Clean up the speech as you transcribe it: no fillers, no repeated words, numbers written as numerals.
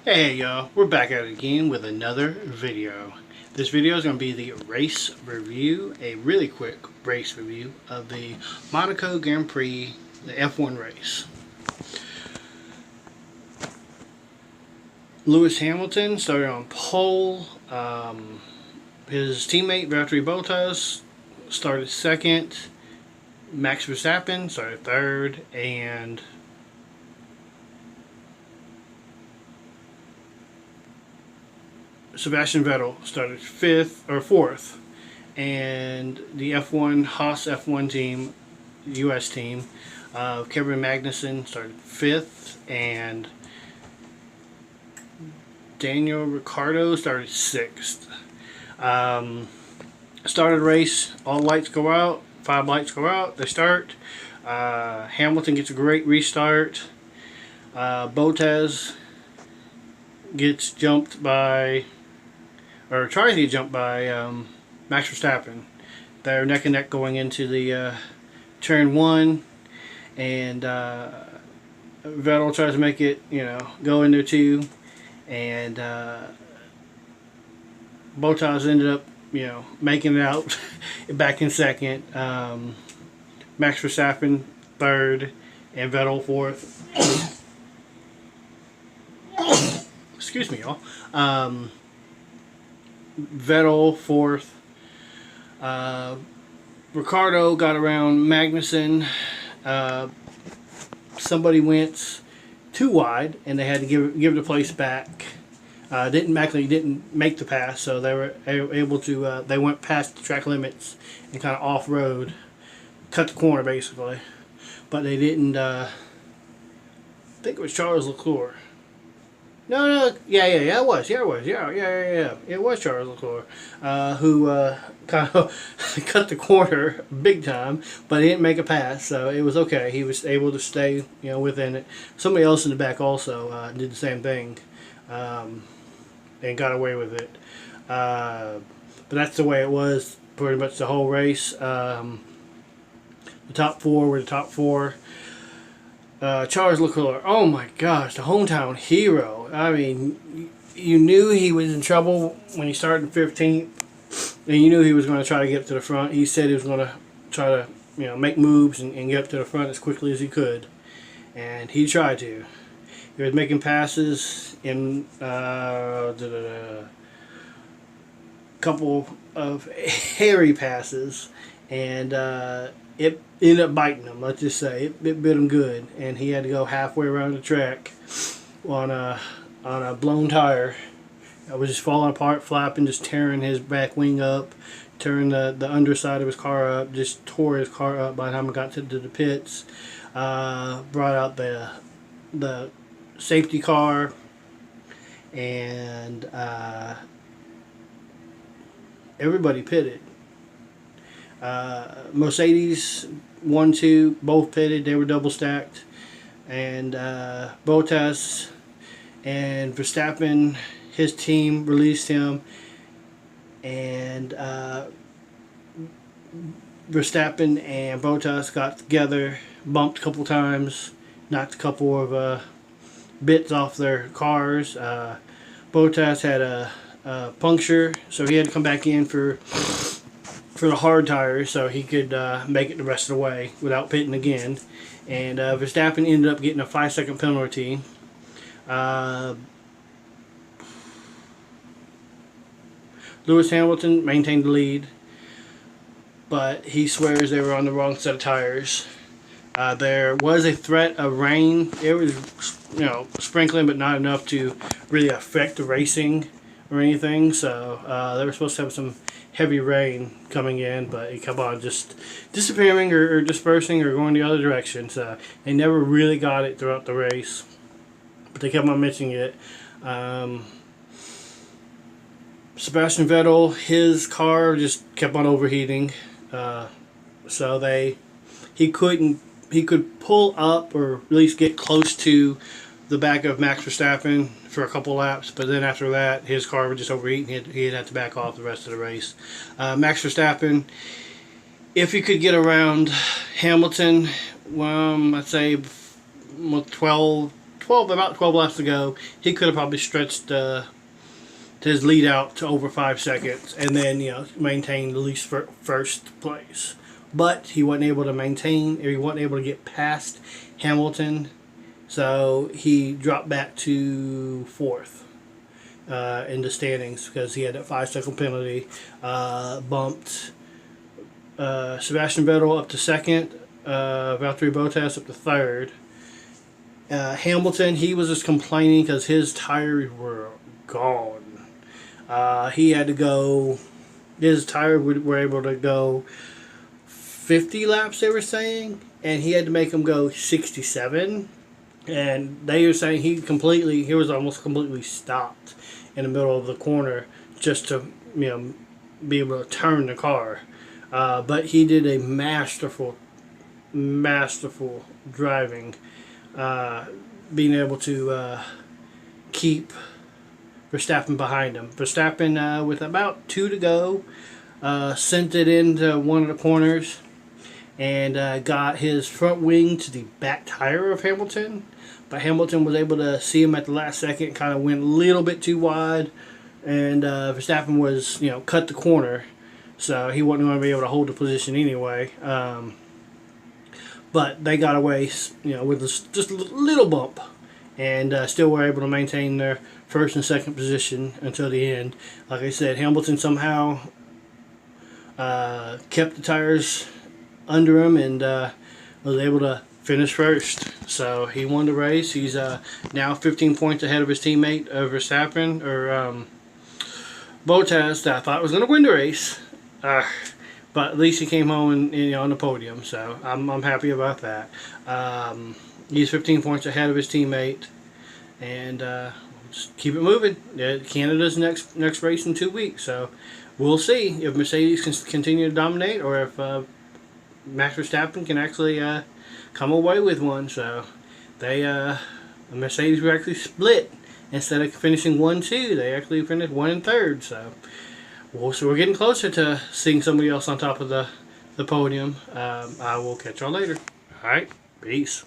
Hey y'all, we're back at it again with another video. This video is going to be the race review, a really quick race review of the Monaco Grand Prix, the F1 race. Lewis Hamilton started on pole. His teammate Valtteri Bottas started second. Max Verstappen started third, and Sebastian Vettel started fifth or fourth, and the Haas F1 team, U.S. team, Kevin Magnussen started fifth, and Daniel Ricciardo started sixth. Started race, all lights go out, 5 lights go out, they start. Hamilton gets a great restart. Bottas gets jumped by, or tries to get jumped by Max Verstappen. They're neck and neck going into the turn 1, and Vettel tries to make it, go into 2, and Bottas ended up, making it out back in second. Max Verstappen third, and Vettel fourth. Excuse me, y'all. Vettel fourth. Ricciardo got around Magnussen. Somebody went too wide, and they had to give the place back. Didn't make the pass, so they were able to. They went past the track limits and kind of off road, cut the corner basically, but they didn't. I think it was Charles Leclerc. No, yeah, it was Charles Leclerc, who kind of cut the corner big time, but he didn't make a pass, so it was okay. He was able to stay, within it. Somebody else in the back also did the same thing, and got away with it. But that's the way it was pretty much the whole race. The top 4 were the top 4. Charles Leclerc, oh my gosh, the hometown hero. I mean, you knew he was in trouble when he started in 15th, and you knew he was going to try to get up to the front. He said he was going to try to, make moves and get up to the front as quickly as he could, and he tried to. He was making passes in couple of hairy passes, and it ended up biting him. Let's just say it bit him good, and he had to go halfway around the track on a blown tire. It was just falling apart, flapping, just tearing his back wing up, tearing the underside of his car up, just tore his car up by the time it got to the pits. Brought out the safety car, and everybody pitted. Mercedes 1, 2 both pitted. They were double stacked, and Bottas and Verstappen, his team released him, and Verstappen and Bottas got together, bumped a couple times, knocked a couple of bits off their cars. Bottas had a puncture, so he had to come back in for the hard tires so he could make it the rest of the way without pitting again. And Verstappen ended up getting a 5-second penalty. Lewis Hamilton maintained the lead, but he swears they were on the wrong set of tires. There was a threat of rain. It was, sprinkling, but not enough to really affect the racing or anything. So they were supposed to have some heavy rain coming in, but it kept on just disappearing or dispersing or going the other direction. So they never really got it throughout the race, but they kept on mentioning it. Sebastian Vettel, his car just kept on overheating, so he could pull up or at least get close to the back of Max Verstappen for a couple laps, but then after that his car would just overheat and he'd have to back off the rest of the race. Max Verstappen, if he could get around Hamilton, I'd say 12, about 12 laps to go. He could have probably stretched his lead out to over 5 seconds, and then maintained at least first place. But he wasn't able to maintain, or he wasn't able to get past Hamilton, so he dropped back to 4th in the standings because he had that 5-second penalty. Bumped Sebastian Vettel up to 2nd, Valtteri Bottas up to 3rd. Hamilton, he was just complaining because his tires were gone. He had to go, his tires were able to go 50 laps, they were saying, and he had to make them go 67. And they were saying he was almost completely stopped in the middle of the corner just to be able to turn the car. But he did a masterful driving, being able to keep Verstappen behind him. Verstappen, with about 2 to go, sent it into one of the corners and got his front wing to the back tire of Hamilton. But Hamilton was able to see him at the last second, kind of went a little bit too wide, and Verstappen was, cut the corner, so he wasn't going to be able to hold the position anyway. But they got away, with just a little bump, and still were able to maintain their first and second position until the end. Like I said, Hamilton somehow kept the tires under him and was able to finish first. So he won the race. He's now 15 points ahead of his teammate Verstappen, or Bottas, that I thought was going to win the race. But at least he came home and on the podium, so I'm happy about that. He's 15 points ahead of his teammate, and just keep it moving. Canada's next race in 2 weeks, so we'll see if Mercedes can continue to dominate, or if Max Verstappen can actually come away with one. So Mercedes were actually split. Instead of finishing 1-2, they actually finished 1 and 3rd. So we're getting closer to seeing somebody else on top of the podium. I will catch y'all later. All right, peace.